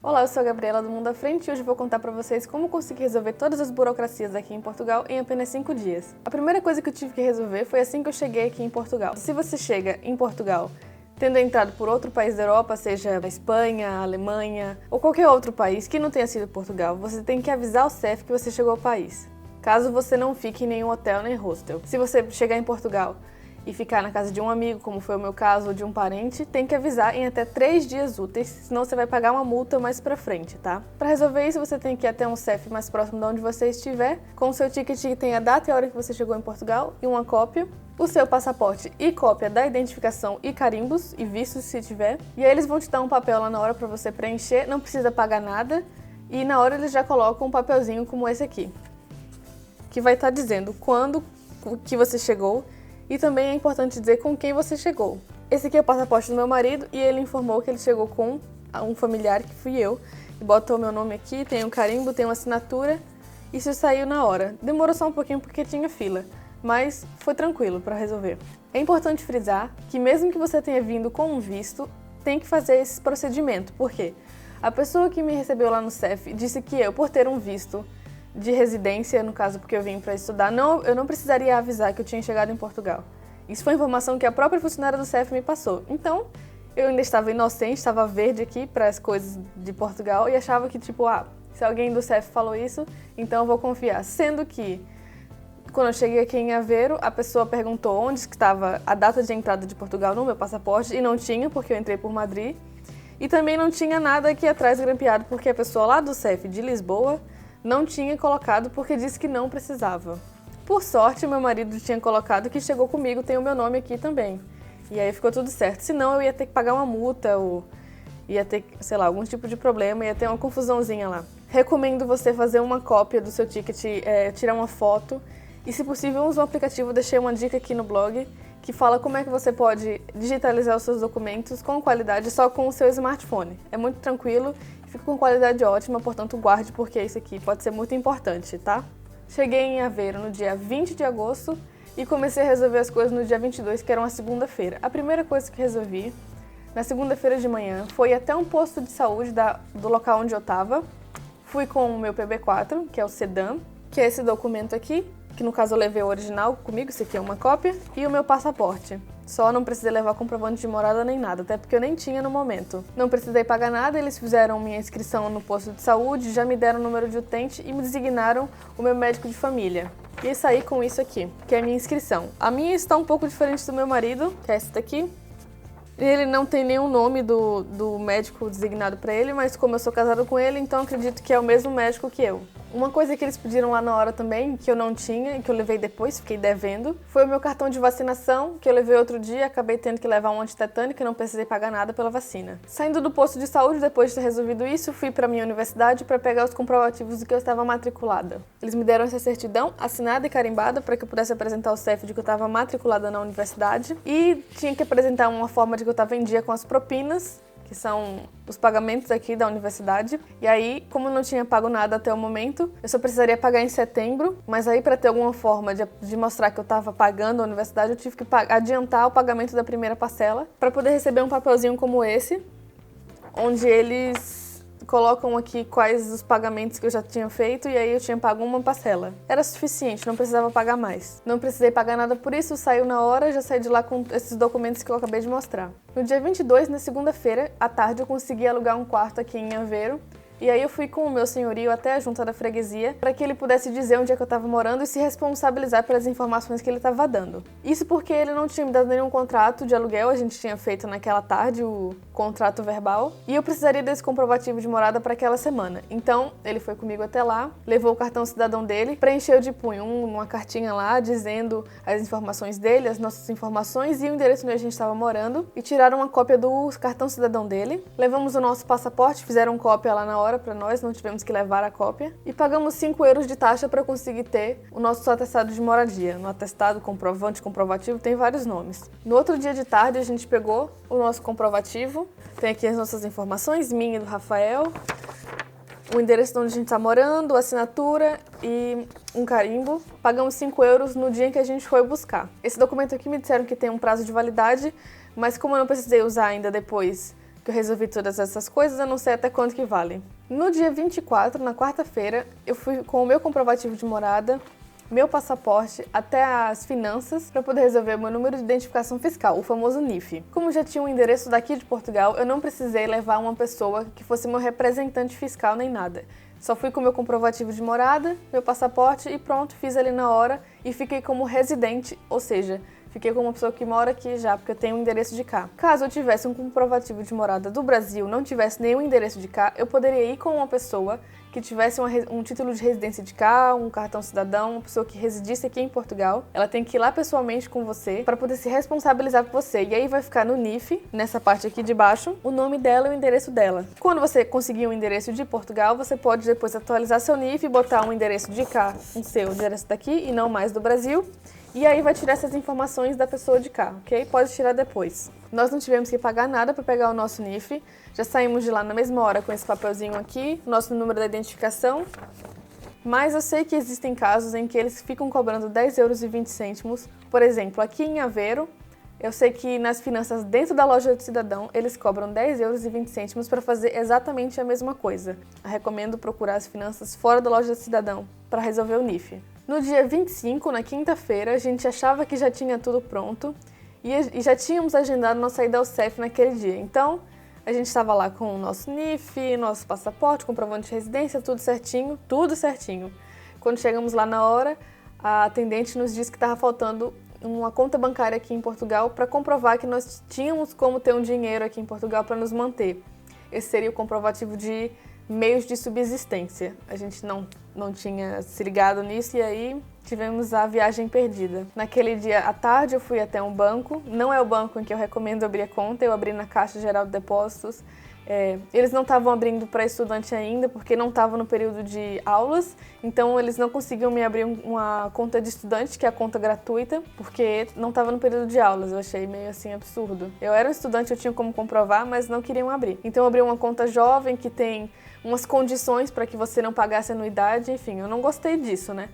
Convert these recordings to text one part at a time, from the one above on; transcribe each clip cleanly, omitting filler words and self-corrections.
Olá, eu sou a Gabriela do Mundo à Frente e hoje vou contar para vocês como conseguir resolver todas as burocracias aqui em Portugal em apenas 5 dias. A primeira coisa que eu tive que resolver foi assim que eu cheguei aqui em Portugal. Se você chega em Portugal tendo entrado por outro país da Europa, seja a Espanha, a Alemanha ou qualquer outro país que não tenha sido Portugal, você tem que avisar o CEF que você chegou ao país, caso você não fique em nenhum hotel nem hostel. Se você chegar em Portugal e ficar na casa de um amigo, como foi o meu caso, ou de um parente, tem que avisar em até 3 dias úteis, senão você vai pagar uma multa mais pra frente, tá? Para resolver isso, você tem que ir até um CEF mais próximo de onde você estiver, com o seu ticket que tem a data e a hora que você chegou em Portugal e uma cópia, o seu passaporte e cópia da identificação e carimbos e vistos se tiver, e aí eles vão te dar um papel lá na hora para você preencher, não precisa pagar nada, e na hora eles já colocam um papelzinho como esse aqui, que vai estar dizendo quando que você chegou. E também é importante dizer com quem você chegou. Esse aqui é o passaporte do meu marido e ele informou que ele chegou com um familiar, que fui eu. E botou meu nome aqui, tem um carimbo, tem uma assinatura. Isso saiu na hora. Demorou só um pouquinho porque tinha fila, mas foi tranquilo para resolver. É importante frisar que mesmo que você tenha vindo com um visto, tem que fazer esse procedimento. Por quê? A pessoa que me recebeu lá no CEF disse que eu, por ter um visto de residência, no caso porque eu vim para estudar, eu não precisaria avisar que eu tinha chegado em Portugal. Isso foi informação que a própria funcionária do CEF me passou. Então, eu ainda estava inocente, estava verde aqui para as coisas de Portugal e achava que, se alguém do CEF falou isso, então eu vou confiar. Sendo que, quando eu cheguei aqui em Aveiro, a pessoa perguntou onde estava a data de entrada de Portugal no meu passaporte e não tinha, porque eu entrei por Madrid. E também não tinha nada aqui atrás grampeado, porque a pessoa lá do CEF de Lisboa não tinha colocado porque disse que não precisava. Por sorte, meu marido tinha colocado que chegou comigo, tem o meu nome aqui também. E aí ficou tudo certo. Senão eu ia ter que pagar uma multa ou ia ter, algum tipo de problema, ia ter uma confusãozinha lá. Recomendo você fazer uma cópia do seu ticket, tirar uma foto e, se possível, use um aplicativo. Deixei uma dica aqui no blog que fala como é que você pode digitalizar os seus documentos com qualidade só com o seu smartphone. É muito tranquilo. Fica com qualidade ótima, portanto guarde porque isso aqui pode ser muito importante, tá? Cheguei em Aveiro no dia 20 de agosto e comecei a resolver as coisas no dia 22, que era uma segunda-feira. A primeira coisa que resolvi na segunda-feira de manhã foi ir até um posto de saúde do local onde eu estava. Fui com o meu PB4, que é o sedã, que é esse documento aqui, que no caso eu levei o original comigo, isso aqui é uma cópia, e o meu passaporte. Só não precisei levar comprovante de morada nem nada, até porque eu nem tinha no momento. Não precisei pagar nada, eles fizeram minha inscrição no posto de saúde, já me deram o número de utente e me designaram o meu médico de família. E saí com isso aqui, que é a minha inscrição. A minha está um pouco diferente do meu marido, que é essa daqui. Ele não tem nenhum nome do médico designado para ele, mas como eu sou casada com ele, então acredito que é o mesmo médico que eu. Uma coisa que eles pediram lá na hora também, que eu não tinha e que eu levei depois, fiquei devendo, foi o meu cartão de vacinação, que eu levei outro dia, acabei tendo que levar um antitetânico e não precisei pagar nada pela vacina. Saindo do posto de saúde, depois de ter resolvido isso, fui para minha universidade para pegar os comprovativos de que eu estava matriculada. Eles me deram essa certidão assinada e carimbada para que eu pudesse apresentar ao CEF de que eu estava matriculada na universidade e tinha que apresentar uma forma de que eu estava em dia com as propinas, que são os pagamentos aqui da universidade. E aí, como eu não tinha pago nada até o momento, eu só precisaria pagar em setembro, mas aí para ter alguma forma de mostrar que eu estava pagando a universidade, eu tive que adiantar o pagamento da primeira parcela para poder receber um papelzinho como esse, onde eles colocam aqui quais os pagamentos que eu já tinha feito e aí eu tinha pago uma parcela. Era suficiente, não precisava pagar mais. Não precisei pagar nada por isso, saiu na hora, já saí de lá com esses documentos que eu acabei de mostrar. No dia 22, na segunda-feira, à tarde, eu consegui alugar um quarto aqui em Aveiro. E aí eu fui com o meu senhorio até a junta da freguesia para que ele pudesse dizer onde é que eu estava morando e se responsabilizar pelas informações que ele estava dando. Isso porque ele não tinha me dado nenhum contrato de aluguel, a gente tinha feito naquela tarde o contrato verbal e eu precisaria desse comprovativo de morada para aquela semana. Então ele foi comigo até lá, levou o cartão cidadão dele, preencheu de punho uma cartinha lá dizendo as informações dele, as nossas informações e o endereço onde a gente estava morando e tiraram uma cópia do cartão cidadão dele. Levamos o nosso passaporte, fizeram cópia lá na hora para nós, não tivemos que levar a cópia. E pagamos 5 euros de taxa para conseguir ter o nosso atestado de moradia. No atestado, comprovante, comprovativo, tem vários nomes. No outro dia de tarde, a gente pegou o nosso comprovativo. Tem aqui as nossas informações, minha e do Rafael. O endereço de onde a gente está morando, a assinatura e um carimbo. Pagamos 5 euros no dia em que a gente foi buscar. Esse documento aqui me disseram que tem um prazo de validade, mas como eu não precisei usar ainda depois que eu resolvi todas essas coisas, eu não sei até quanto que vale. No dia 24, na quarta-feira, eu fui com o meu comprovativo de morada, meu passaporte, até as finanças, para poder resolver o meu número de identificação fiscal, o famoso NIF. Como já tinha um endereço daqui de Portugal, eu não precisei levar uma pessoa que fosse meu representante fiscal nem nada. Só fui com meu comprovativo de morada, meu passaporte e pronto, fiz ali na hora e fiquei como residente, ou seja, fiquei como uma pessoa que mora aqui já, porque eu tenho um endereço de cá. Caso eu tivesse um comprovativo de morada do Brasil, não tivesse nenhum endereço de cá, eu poderia ir com uma pessoa que tivesse um título de residência de cá, um cartão cidadão, uma pessoa que residisse aqui em Portugal. Ela tem que ir lá pessoalmente com você para poder se responsabilizar por você. E aí vai ficar no NIF, nessa parte aqui de baixo, o nome dela e o endereço dela. Quando você conseguir um endereço de Portugal, você pode depois atualizar seu NIF e botar um endereço de cá, o seu endereço daqui e não mais do Brasil. E aí vai tirar essas informações da pessoa de cá, ok? Pode tirar depois. Nós não tivemos que pagar nada para pegar o nosso NIF. Já saímos de lá na mesma hora com esse papelzinho aqui, nosso número da identificação. Mas eu sei que existem casos em que eles ficam cobrando 10,20 €. Por exemplo, aqui em Aveiro, eu sei que nas finanças dentro da loja do cidadão, eles cobram 10,20 € para fazer exatamente a mesma coisa. Eu recomendo procurar as finanças fora da loja do cidadão para resolver o NIF. No dia 25, na quinta-feira, a gente achava que já tinha tudo pronto e já tínhamos agendado nossa ida ao CEF naquele dia. Então, a gente estava lá com o nosso NIF, nosso passaporte, comprovante de residência, tudo certinho, tudo certinho. Quando chegamos lá na hora, a atendente nos disse que estava faltando uma conta bancária aqui em Portugal para comprovar que nós tínhamos como ter um dinheiro aqui em Portugal para nos manter. Esse seria o comprovativo de meios de subsistência. A gente não tinha se ligado nisso e aí tivemos a viagem perdida. Naquele dia à tarde eu fui até um banco, não é o banco em que eu recomendo abrir a conta, eu abri na Caixa Geral de Depósitos. Eles não estavam abrindo para estudante ainda porque não estavam no período de aulas, então eles não conseguiam me abrir uma conta de estudante, que é a conta gratuita, porque não estava no período de aulas. Eu achei meio assim absurdo. Eu era um estudante, eu tinha como comprovar, mas não queriam abrir. Então eu abri uma conta jovem que tem umas condições para que você não pagasse anuidade, enfim, eu não gostei disso, né?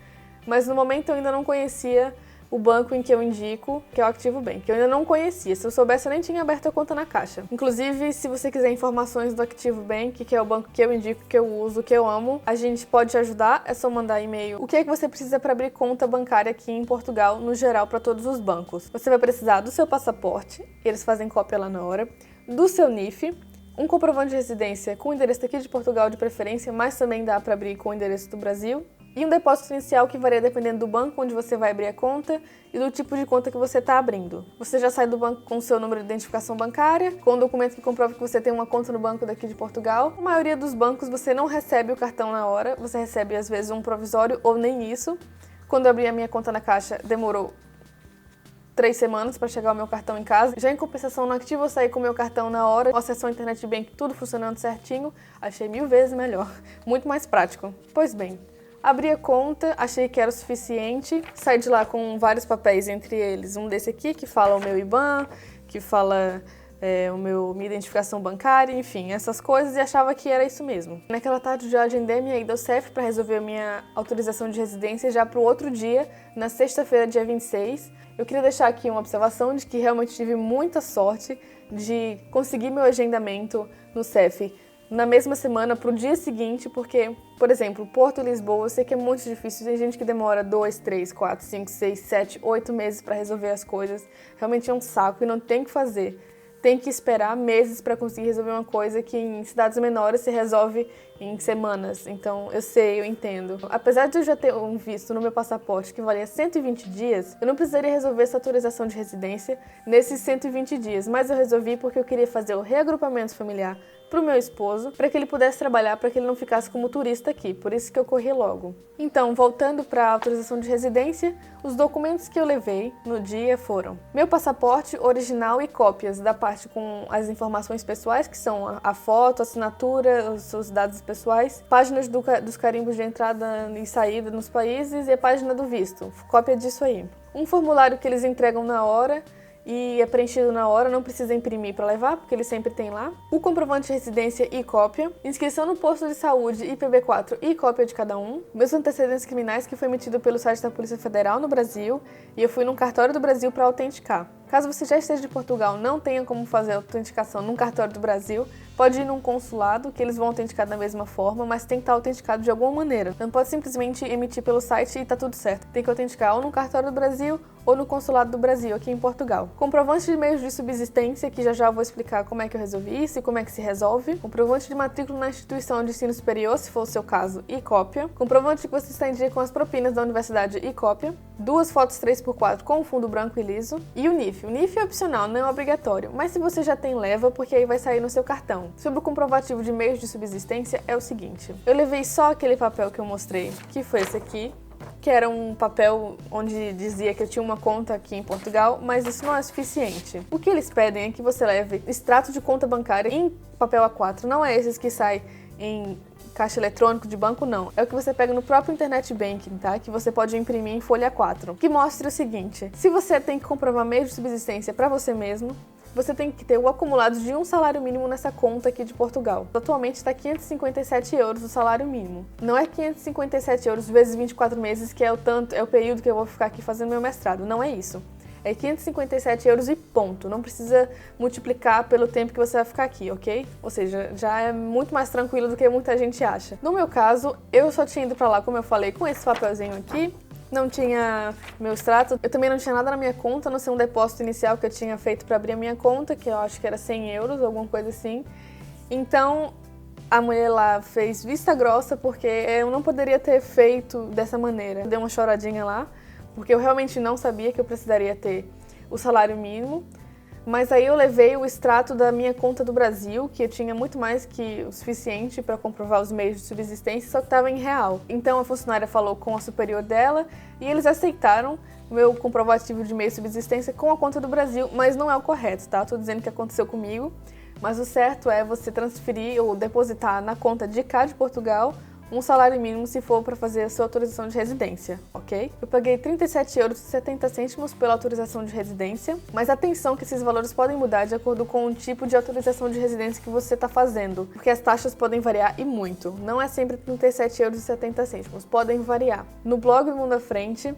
Mas no momento eu ainda não conhecia o banco em que eu indico, que é o Activo Bank, que eu ainda não conhecia. Se eu soubesse, eu nem tinha aberto a conta na Caixa. Inclusive, se você quiser informações do Activo Bank, que é o banco que eu indico, que eu uso, que eu amo, a gente pode te ajudar, é só mandar e-mail. O que é que você precisa para abrir conta bancária aqui em Portugal, no geral, para todos os bancos? Você vai precisar do seu passaporte, eles fazem cópia lá na hora, do seu NIF, um comprovante de residência com o endereço daqui de Portugal de preferência, mas também dá para abrir com o endereço do Brasil, e um depósito inicial que varia dependendo do banco onde você vai abrir a conta e do tipo de conta que você está abrindo. Você já sai do banco com o seu número de identificação bancária, com um documento que comprova que você tem uma conta no banco daqui de Portugal. A maioria dos bancos você não recebe o cartão na hora, você recebe às vezes um provisório ou nem isso. Quando eu abri a minha conta na Caixa, demorou 3 semanas para chegar o meu cartão em casa. Já em compensação, no Activo eu saí com o meu cartão na hora, acesso ao Internet Bank, tudo funcionando certinho. Achei 1000 vezes melhor, muito mais prático. Pois bem, abri a conta, achei que era o suficiente, saí de lá com vários papéis, entre eles um desse aqui que fala o meu IBAN, que fala minha identificação bancária, enfim, essas coisas, e achava que era isso mesmo. Naquela tarde eu já agendei minha ida ao CEF para resolver a minha autorização de residência já para o outro dia, na sexta-feira, dia 26. Eu queria deixar aqui uma observação de que realmente tive muita sorte de conseguir meu agendamento no CEF na mesma semana para o dia seguinte, porque, por exemplo, Porto e Lisboa, eu sei que é muito difícil, tem gente que demora 2, 3, 4, 5, 6, 7, 8 meses para resolver as coisas, realmente é um saco e não tem o que fazer. Tem que esperar meses para conseguir resolver uma coisa que em cidades menores se resolve em semanas. Então, eu sei, eu entendo. Apesar de eu já ter um visto no meu passaporte que valia 120 dias, eu não precisaria resolver essa autorização de residência nesses 120 dias, mas eu resolvi porque eu queria fazer o reagrupamento familiar para o meu esposo, para que ele pudesse trabalhar, para que ele não ficasse como turista aqui, por isso que eu corri logo. Então, voltando para a autorização de residência, os documentos que eu levei no dia foram meu passaporte original e cópias da parte com as informações pessoais, que são a foto, a assinatura, os seus dados pessoais, páginas dos carimbos de entrada e saída nos países e a página do visto, cópia disso aí. Um formulário que eles entregam na hora, e é preenchido na hora, não precisa imprimir para levar, porque ele sempre tem lá. O comprovante de residência e cópia. Inscrição no posto de saúde IPB4 e cópia de cada um. Meus antecedentes criminais, que foi emitido pelo site da Polícia Federal no Brasil, e eu fui num cartório do Brasil para autenticar. Caso você já esteja em Portugal, não tenha como fazer a autenticação num cartório do Brasil, pode ir num consulado, que eles vão autenticar da mesma forma, mas tem que estar autenticado de alguma maneira. Não pode simplesmente emitir pelo site e tá tudo certo. Tem que autenticar ou no cartório do Brasil ou no consulado do Brasil, aqui em Portugal. Comprovante de meios de subsistência, que já vou explicar como é que eu resolvi isso e como é que se resolve. Comprovante de matrícula na instituição de ensino superior, se for o seu caso, e cópia. Comprovante de que você está em dia com as propinas da universidade e cópia. 2 fotos 3x4 com fundo branco e liso. E o NIF. O NIF é opcional, não é obrigatório, mas se você já tem, leva, porque aí vai sair no seu cartão. Sobre o comprovativo de meios de subsistência, é o seguinte. Eu levei só aquele papel que eu mostrei, que foi esse aqui, que era um papel onde dizia que eu tinha uma conta aqui em Portugal, mas isso não é suficiente. O que eles pedem é que você leve extrato de conta bancária em papel A4, não é esses que saem em caixa eletrônico de banco, não. É o que você pega no próprio Internet Banking, tá? Que você pode imprimir em folha A4. Que mostra o seguinte, se você tem que comprovar meio de subsistência para você mesmo, você tem que ter o acumulado de um salário mínimo nessa conta aqui de Portugal. Atualmente está 557 euros o salário mínimo. Não é 557 euros vezes 24 meses, que é o período que eu vou ficar aqui fazendo meu mestrado. Não é isso. É 557 euros e ponto. Não precisa multiplicar pelo tempo que você vai ficar aqui, ok? Ou seja, já é muito mais tranquilo do que muita gente acha. No meu caso, eu só tinha ido pra lá, como eu falei, com esse papelzinho aqui. Não tinha meu extrato, eu também não tinha nada na minha conta, a não ser um depósito inicial que eu tinha feito para abrir a minha conta, que eu acho que era 100 euros, alguma coisa assim. Então, a mulher lá fez vista grossa, porque eu não poderia ter feito dessa maneira. Dei uma choradinha lá, porque eu realmente não sabia que eu precisaria ter o salário mínimo. Mas aí eu levei o extrato da minha conta do Brasil, que eu tinha muito mais que o suficiente para comprovar os meios de subsistência, só que estava em real. Então a funcionária falou com a superior dela e eles aceitaram o meu comprovativo de meio de subsistência com a conta do Brasil, mas não é o correto, tá? Estou dizendo que aconteceu comigo, mas o certo é você transferir ou depositar na conta de cá de Portugal um salário mínimo se for para fazer a sua autorização de residência, ok? Eu paguei 37,70 euros pela autorização de residência, mas atenção que esses valores podem mudar de acordo com o tipo de autorização de residência que você está fazendo, porque as taxas podem variar e muito. Não é sempre 37,70 euros, podem variar. No blog do Mundo à Frente,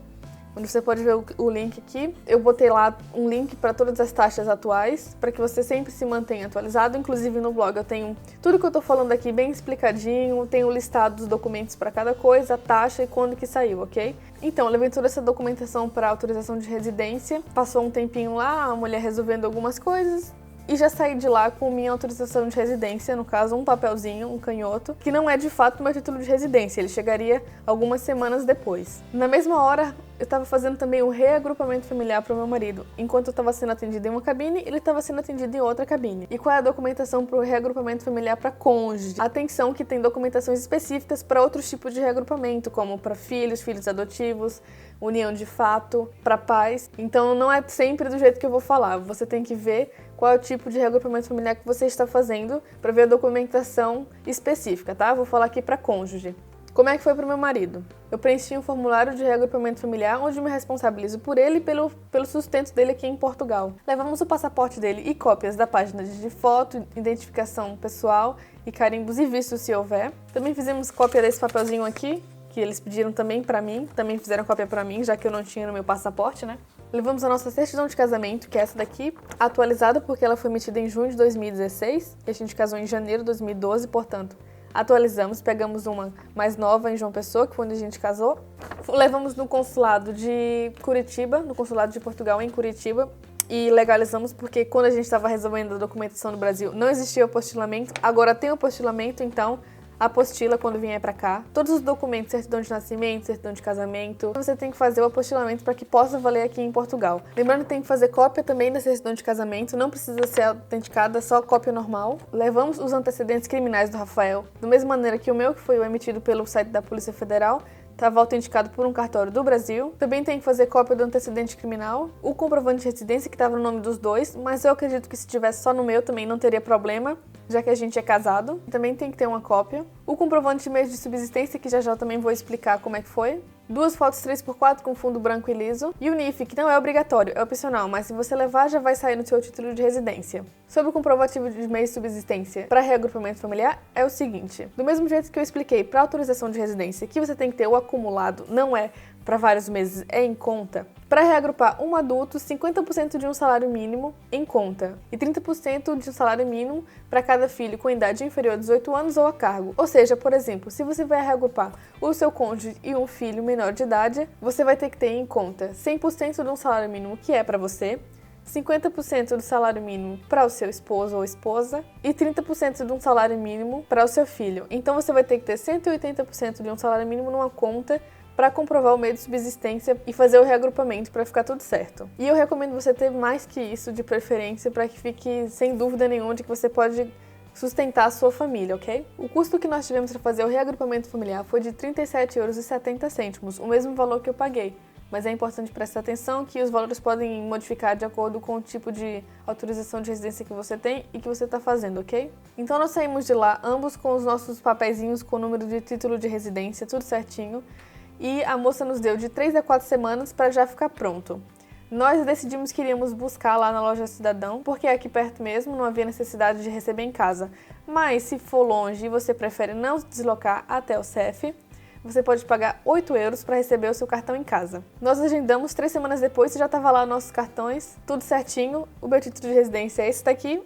onde você pode ver o link aqui. Eu botei lá um link para todas as taxas atuais, para que você sempre se mantenha atualizado. Inclusive no blog eu tenho tudo que eu tô falando aqui bem explicadinho, tenho listado os documentos para cada coisa, a taxa e quando que saiu, ok? Então, eu levei toda essa documentação para autorização de residência, passou um tempinho lá, a mulher resolvendo algumas coisas, e já saí de lá com minha autorização de residência, no caso um papelzinho, um canhoto, que não é de fato meu título de residência, ele chegaria algumas semanas depois. Na mesma hora, eu estava fazendo também o reagrupamento familiar para o meu marido. Enquanto eu estava sendo atendida em uma cabine, ele estava sendo atendido em outra cabine. E qual é a documentação para o reagrupamento familiar para cônjuge? Atenção que tem documentações específicas para outros tipos de reagrupamento, como para filhos, filhos adotivos, união de fato, para pais. Então não é sempre do jeito que eu vou falar, você tem que ver qual é o tipo de reagrupamento familiar que você está fazendo para ver a documentação específica, tá? Vou falar aqui para cônjuge. Como é que foi para o meu marido? Eu preenchi um formulário de reagrupamento familiar onde me responsabilizo por ele e pelo sustento dele aqui em Portugal. Levamos o passaporte dele e cópias da página de foto, identificação pessoal e carimbos e vistos se houver. Também fizemos cópia desse papelzinho aqui, que eles pediram também para mim, também fizeram cópia para mim, já que eu não tinha no meu passaporte, né? Levamos a nossa certidão de casamento, que é essa daqui, atualizada porque ela foi emitida em junho de 2016, e a gente casou em janeiro de 2012, portanto, atualizamos, pegamos uma mais nova em João Pessoa, que foi onde a gente casou. Levamos no consulado de Curitiba, no consulado de Portugal em Curitiba, e legalizamos porque quando a gente estava resolvendo a documentação no Brasil não existia o apostilamento, agora tem o apostilamento, então apostila quando vier pra cá. Todos os documentos, certidão de nascimento, certidão de casamento, você tem que fazer o apostilamento para que possa valer aqui em Portugal. Lembrando que tem que fazer cópia também da certidão de casamento, não precisa ser autenticada, só cópia normal. Levamos os antecedentes criminais do Rafael, da mesma maneira que o meu, que foi o emitido pelo site da Polícia Federal, estava autenticado por um cartório do Brasil. Também tem que fazer cópia do antecedente criminal, o comprovante de residência que estava no nome dos dois, mas eu acredito que se tivesse só no meu também não teria problema, já que a gente é casado. Também tem que ter uma cópia. O comprovante de meios de subsistência, que já eu também vou explicar como é que foi. 2 fotos 3x4 com fundo branco e liso. E o NIF, que não é obrigatório, é opcional, mas se você levar já vai sair no seu título de residência. Sobre o comprovativo de meios de subsistência para reagrupamento familiar, é o seguinte. Do mesmo jeito que eu expliquei para autorização de residência, que você tem que ter o acumulado, não é para vários meses, é em conta. Para reagrupar um adulto, 50% de um salário mínimo em conta e 30% de um salário mínimo para cada filho com idade inferior a 18 anos ou a cargo. Ou seja, por exemplo, se você vai reagrupar o seu cônjuge e um filho menor de idade, você vai ter que ter em conta 100% de um salário mínimo que é para você, 50% do salário mínimo para o seu esposo ou esposa e 30% de um salário mínimo para o seu filho. Então você vai ter que ter 180% de um salário mínimo numa conta para comprovar o meio de subsistência e fazer o reagrupamento para ficar tudo certo. E eu recomendo você ter mais que isso de preferência para que fique sem dúvida nenhuma de que você pode sustentar a sua família, ok? O custo que nós tivemos para fazer o reagrupamento familiar foi de R$ 37,70 €, o mesmo valor que eu paguei. Mas é importante prestar atenção que os valores podem modificar de acordo com o tipo de autorização de residência que você tem e que você está fazendo, ok? Então nós saímos de lá ambos com os nossos papeizinhos com o número de título de residência, tudo certinho, e a moça nos deu de 3 a 4 semanas para já ficar pronto. Nós decidimos que iríamos buscar lá na loja Cidadão, porque é aqui perto mesmo, não havia necessidade de receber em casa. Mas se for longe e você prefere não se deslocar até o CEF, você pode pagar 8 € para receber o seu cartão em casa. Nós agendamos 3 semanas depois e já estava lá nossos cartões, tudo certinho. O meu título de residência é esse daqui.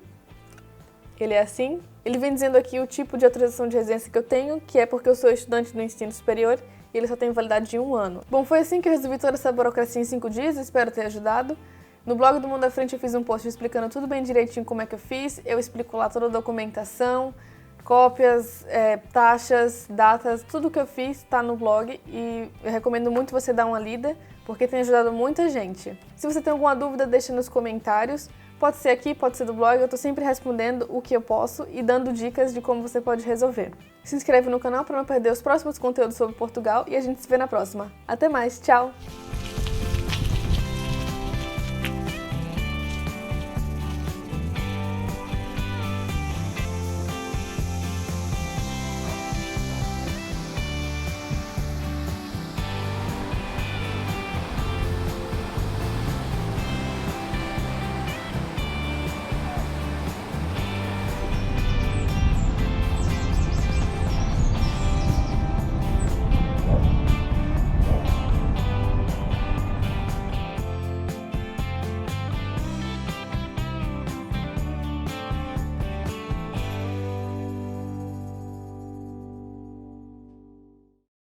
Ele é assim. Ele vem dizendo aqui o tipo de autorização de residência que eu tenho, que é porque eu sou estudante do ensino superior e ele só tem validade de 1 ano. Bom, foi assim que eu resolvi toda essa burocracia em 5 dias, espero ter ajudado. No blog do Mundo à Frente eu fiz um post explicando tudo bem direitinho como é que eu fiz. Eu explico lá toda a documentação, cópias, taxas, datas, tudo que eu fiz está no blog e eu recomendo muito você dar uma lida, porque tem ajudado muita gente. Se você tem alguma dúvida, deixa nos comentários. Pode ser aqui, pode ser do blog, eu estou sempre respondendo o que eu posso e dando dicas de como você pode resolver. Se inscreve no canal para não perder os próximos conteúdos sobre Portugal e a gente se vê na próxima. Até mais, tchau!